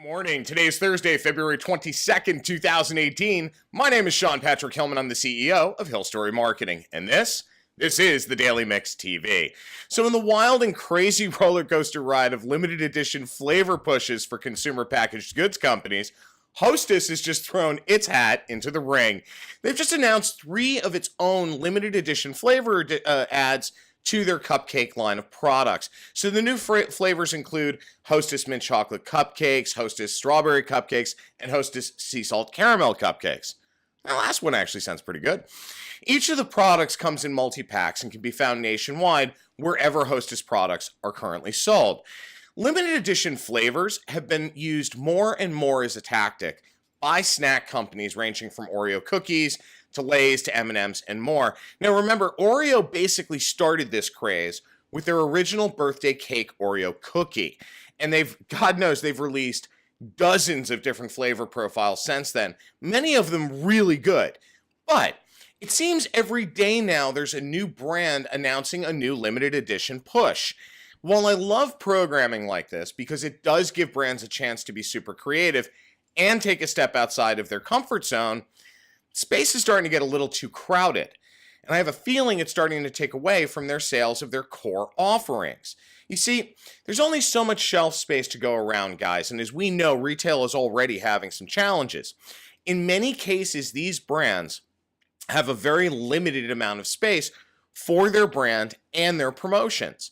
Morning. Today is Thursday, February 22nd, 2018. My name is Sean Patrick Hillman. I'm the CEO of Hill Story Marketing, and this is the Daily Mix TV. So in the wild and crazy roller coaster ride of limited edition flavor pushes for consumer packaged goods companies, Hostess has just thrown its hat into the ring. They've just announced 3 of its own limited edition flavor ads to their cupcake line of products. So the new flavors include Hostess Mint Chocolate Cupcakes, Hostess Strawberry Cupcakes, and Hostess Sea Salt Caramel Cupcakes. Now, the last one actually sounds pretty good. Each of the products comes in multi-packs and can be found nationwide wherever Hostess products are currently sold. Limited edition flavors have been used more and more as a tactic by snack companies ranging from Oreo cookies to Lay's to M&M's and more. Now remember, Oreo basically started this craze with their original birthday cake Oreo cookie. And God knows they've released dozens of different flavor profiles since then, many of them really good. But it seems every day now there's a new brand announcing a new limited edition push. While I love programming like this because it does give brands a chance to be super creative and take a step outside of their comfort zone, space is starting to get a little too crowded, and I have a feeling it's starting to take away from their sales of their core offerings. You see, there's only so much shelf space to go around, guys, and as we know, retail is already having some challenges. In many cases, these brands have a very limited amount of space for their brand and their promotions.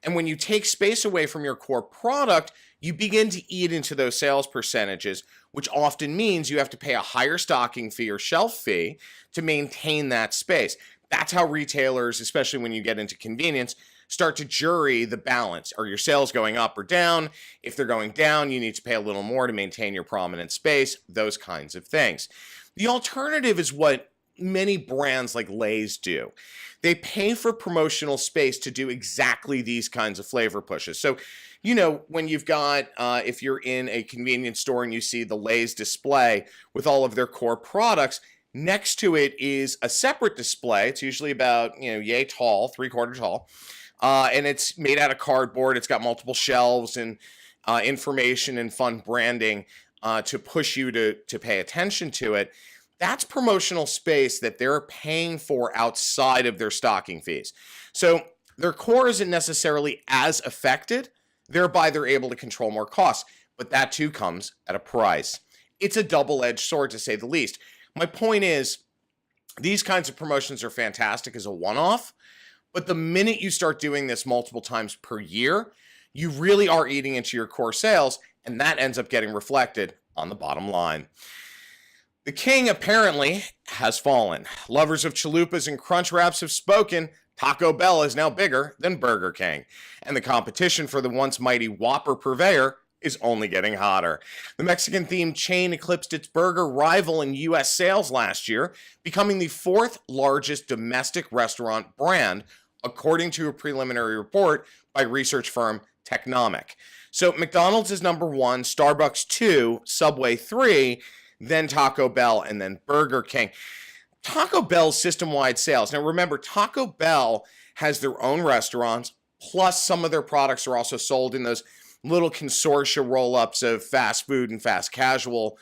And when you take space away from your core product, you begin to eat into those sales percentages, which often means you have to pay a higher stocking fee or shelf fee to maintain that space. That's how retailers, especially when you get into convenience, start to jury the balance. Are your sales going up or down? If they're going down, you need to pay a little more to maintain your prominent space, those kinds of things. The alternative is what many brands like Lay's do. They pay for promotional space to do exactly these kinds of flavor pushes. So, you know, when you've got, if you're in a convenience store and you see the Lay's display with all of their core products, next to it is a separate display. It's usually about, yay tall, 3/4 tall. And it's made out of cardboard. It's got multiple shelves and information and fun branding to push you to pay attention to it. That's promotional space that they're paying for outside of their stocking fees. So their core isn't necessarily as affected, thereby they're able to control more costs, but that too comes at a price. It's a double-edged sword to say the least. My point is, these kinds of promotions are fantastic as a one-off, but the minute you start doing this multiple times per year, you really are eating into your core sales, and that ends up getting reflected on the bottom line. The king apparently has fallen. Lovers of chalupas and crunch wraps have spoken. Taco Bell is now bigger than Burger King. And the competition for the once mighty Whopper purveyor is only getting hotter. The Mexican-themed chain eclipsed its burger rival in U.S. sales last year, becoming the 4th largest domestic restaurant brand, according to a preliminary report by research firm Technomic. So McDonald's is number 1, Starbucks 2, Subway 3, then Taco Bell, and then Burger King. Taco Bell's system-wide sales. Now remember, Taco Bell has their own restaurants, plus some of their products are also sold in those little consortia roll-ups of fast food and fast casual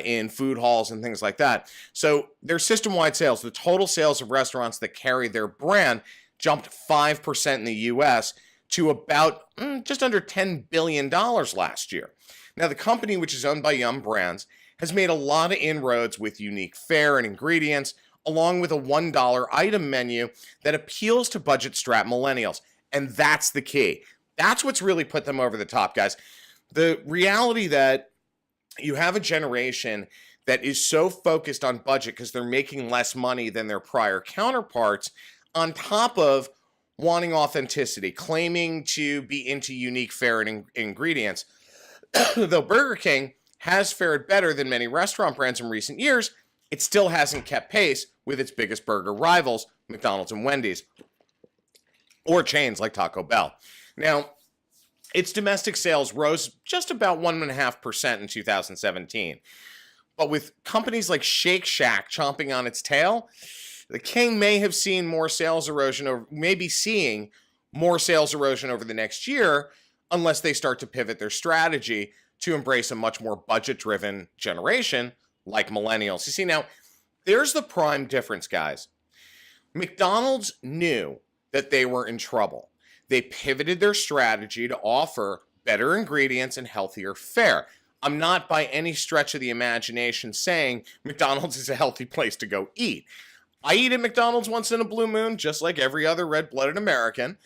in food halls and things like that. So their system-wide sales, the total sales of restaurants that carry their brand, jumped 5% in the U.S. to about just under $10 billion last year. Now the company, which is owned by Yum Brands, has made a lot of inroads with unique fare and ingredients, along with a $1 item menu that appeals to budget-strapped millennials. And that's the key. That's what's really put them over the top, guys. The reality that you have a generation that is so focused on budget because they're making less money than their prior counterparts, on top of wanting authenticity, claiming to be into unique fare and ingredients. Though Burger King has fared better than many restaurant brands in recent years, it still hasn't kept pace with its biggest burger rivals, McDonald's and Wendy's, or chains like Taco Bell. Now, its domestic sales rose just about 1.5% in 2017. But with companies like Shake Shack chomping on its tail, the king may have seen more sales erosion, or maybe seeing more sales erosion over the next year, unless they start to pivot their strategy to embrace a much more budget-driven generation like millennials. You see, now, there's the prime difference, guys. McDonald's knew that they were in trouble. They pivoted their strategy to offer better ingredients and healthier fare. I'm not by any stretch of the imagination saying McDonald's is a healthy place to go eat. I eat at McDonald's once in a blue moon, just like every other red-blooded American.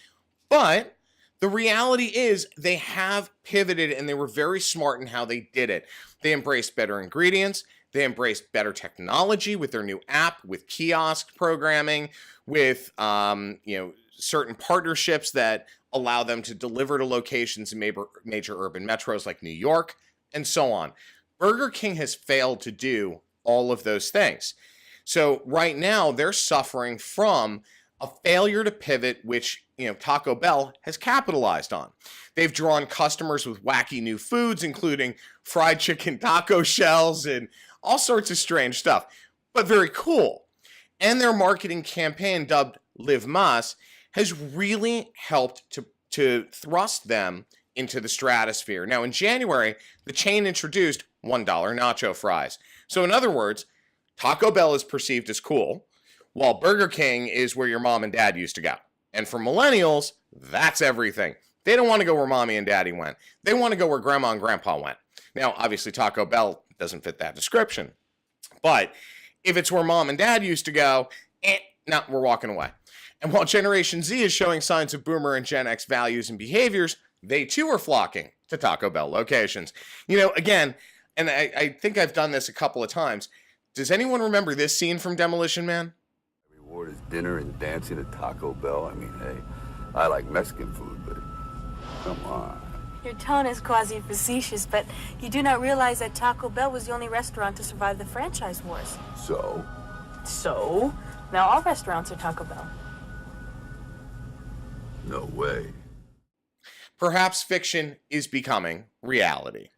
But the reality is they have pivoted, and they were very smart in how they did it. They embraced better ingredients. They embraced better technology with their new app, with kiosk programming, with certain partnerships that allow them to deliver to locations in major urban metros like New York, and so on. Burger King has failed to do all of those things. So right now they're suffering from a failure to pivot, which Taco Bell has capitalized on. They've drawn customers with wacky new foods, including fried chicken taco shells and all sorts of strange stuff, but very cool. And their marketing campaign, dubbed Live Más, has really helped to thrust them into the stratosphere. Now, in January, the chain introduced $1 nacho fries. So in other words, Taco Bell is perceived as cool, while Burger King is where your mom and dad used to go. And for millennials, that's everything. They don't want to go where mommy and daddy went. They want to go where grandma and grandpa went. Now, obviously, Taco Bell doesn't fit that description. But if it's where mom and dad used to go, no, we're walking away. And while Generation Z is showing signs of Boomer and Gen X values and behaviors, they too are flocking to Taco Bell locations. Again, and I think I've done this a couple of times. Does anyone remember this scene from Demolition Man? Reward is dinner and dancing at Taco Bell. I mean, hey, I like Mexican food, but come on. Your tone is quasi-facetious, but you do not realize that Taco Bell was the only restaurant to survive the franchise wars. So? So? Now all restaurants are Taco Bell. No way. Perhaps fiction is becoming reality.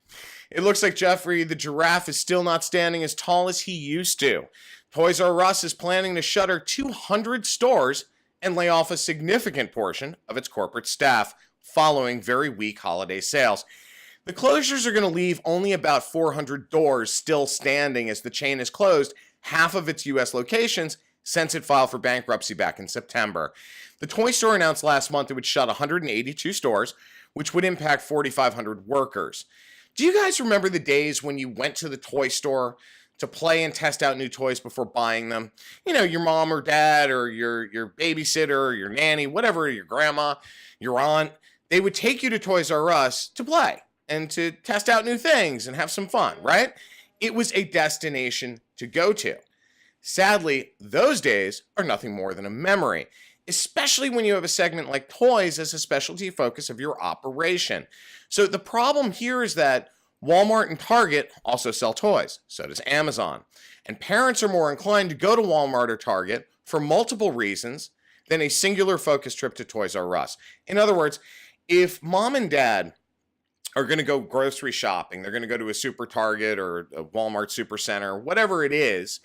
It looks like Jeffrey the giraffe is still not standing as tall as he used to. Toys R Us is planning to shutter 200 stores and lay off a significant portion of its corporate staff following very weak holiday sales. The closures are going to leave only about 400 doors still standing as the chain has closed half of its U.S. locations since it filed for bankruptcy back in September. The toy store announced last month it would shut 182 stores, which would impact 4,500 workers. Do you guys remember the days when you went to the toy store to play and test out new toys before buying them? Your mom or dad or your babysitter or your nanny, whatever, your grandma, your aunt, they would take you to Toys R Us to play and to test out new things and have some fun, right? It was a destination to go to. Sadly, those days are nothing more than a memory, especially when you have a segment like toys as a specialty focus of your operation. So the problem here is that Walmart and Target also sell toys. So does Amazon. And parents are more inclined to go to Walmart or Target for multiple reasons than a singular focus trip to Toys R Us. In other words, if mom and dad are going to go grocery shopping, they're going to go to a Super Target or a Walmart Super Center, whatever it is,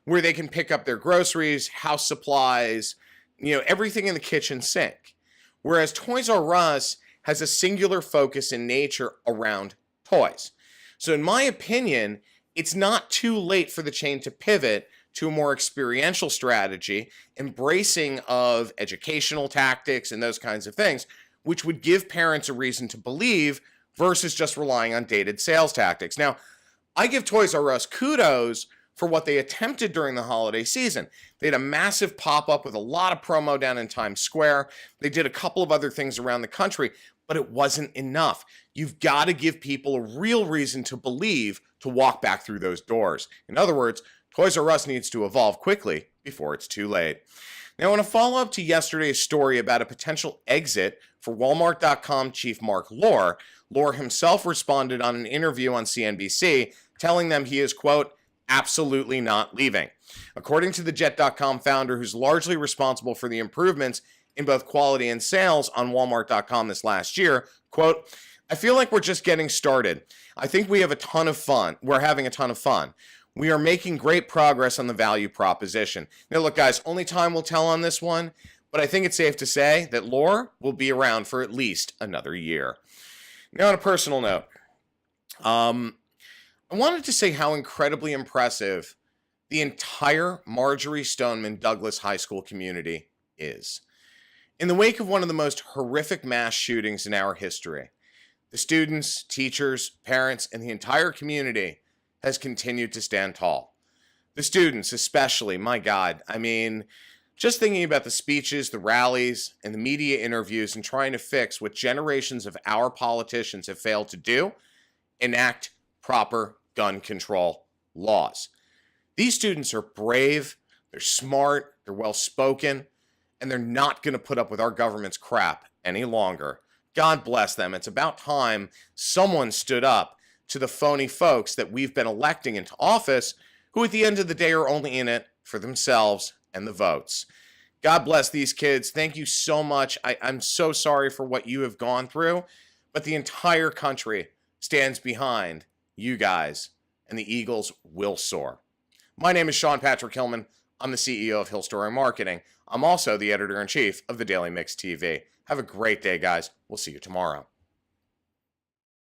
where they can pick up their groceries, house supplies, everything in the kitchen sink. Whereas Toys R Us has a singular focus in nature around toys. So in my opinion, it's not too late for the chain to pivot to a more experiential strategy, embracing of educational tactics and those kinds of things, which would give parents a reason to believe versus just relying on dated sales tactics. Now, I give Toys R Us kudos for what they attempted during the holiday season. They had a massive pop-up with a lot of promo down in Times Square. They did a couple of other things around the country, but it wasn't enough. You've got to give people a real reason to believe to walk back through those doors. In other words, Toys R Us needs to evolve quickly before it's too late. Now, I want to follow up to yesterday's story about a potential exit for Walmart.com chief Mark Lohr. Lohr himself responded on an interview on CNBC, telling them he is, quote, absolutely not leaving. According to the Jet.com founder, who's largely responsible for the improvements in both quality and sales on Walmart.com this last year, quote, I feel like we're just getting started. I think we have a ton of fun. We're having a ton of fun. We are making great progress on the value proposition. Now, look, guys, only time will tell on this one, but I think it's safe to say that Lohr will be around for at least another year. Now, on a personal note, I wanted to say how incredibly impressive the entire Marjory Stoneman Douglas High School community is. In the wake of one of the most horrific mass shootings in our history, the students, teachers, parents, and the entire community has continued to stand tall. The students, especially, my God, I mean, just thinking about the speeches, the rallies, and the media interviews and trying to fix what generations of our politicians have failed to do, enact proper gun control laws. These students are brave, they're smart, they're well-spoken, and they're not going to put up with our government's crap any longer. God bless them. It's about time someone stood up to the phony folks that we've been electing into office, who at the end of the day are only in it for themselves and the votes. God bless these kids. Thank you so much. I'm so sorry for what you have gone through, but the entire country stands behind you guys, and the Eagles will soar. My name is Sean Patrick Hillman. I'm the CEO of Hill Story Marketing. I'm also the editor-in-chief of the Daily Mix TV. Have a great day, guys. We'll see you tomorrow.